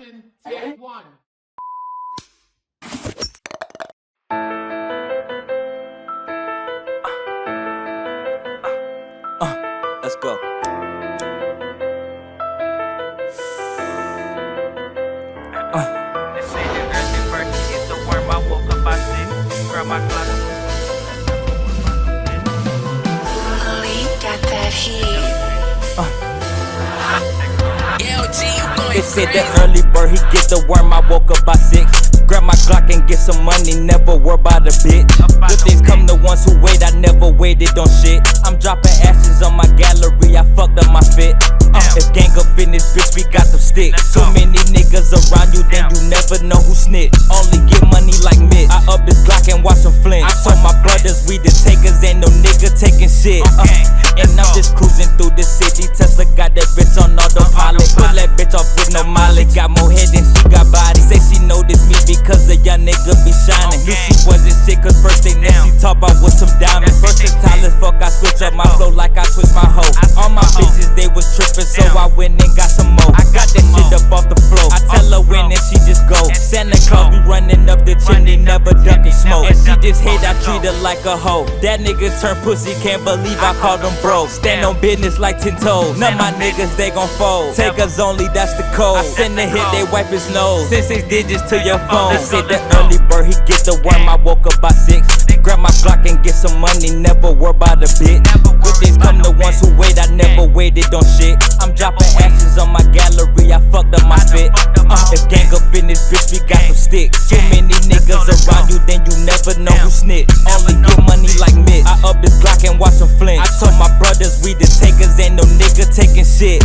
Action, take one. Let's go. They say the early bird hit the worm. I woke up by 6, grab my Glock. Leek got that heat. They said the early bird, he get the worm. I woke up by 6, grab my Glock and get some money, never worry about a bitch. Good things come to ones who wait, I never waited on shit. I'm dropping ashes on my gallery, I fucked up my fit. If gang up in this bitch, we got them sticks. Too many niggas around you, then you never know who snitch. Only get money like Mitch. I up this Glock and watch them flinch. So my brothers, we the takers, ain't no nigga taking shit. And I'm just cruising through the city. Tesla got that bitch on autopilot. Pull that bitch off with no mileage. Got more head than she got body. Say she noticed me because a young nigga be shining. Knew she wasn't shit cause first thing that she talk about was some diamonds. Versatile as fuck, I switch up my flow like I switch my hoe. All my bitches, they was trippin', so I went and got some more. I got that shit up off the floor. I tell her when and she just go. Santa Claus be running up the chimney, never ducking smoke. And she just hate I treat her like a hoe. That nigga turn pussy, can't believe I called him bro. Stand on business like 10 toes. None my niggas, they gon' fold. Takers only, that's the code. I send a hit, they wipe his nose. Send 6 digits to your phone. They said the early bird, he get the worm. I woke up by 6. Grab my Glock and get some money, never worry about a bitch. Good things come to ones who wait, I never waited on shit. I'm dropping ashes on my gallery, I fucked up my fit. If gang up in this bitch, we got some sticks. Too many niggas around you, then you never know who snitch. Only get money like Mitch. I up this Glock and watch them flinch. I told my brothers, we the takers, ain't no nigga taking shit.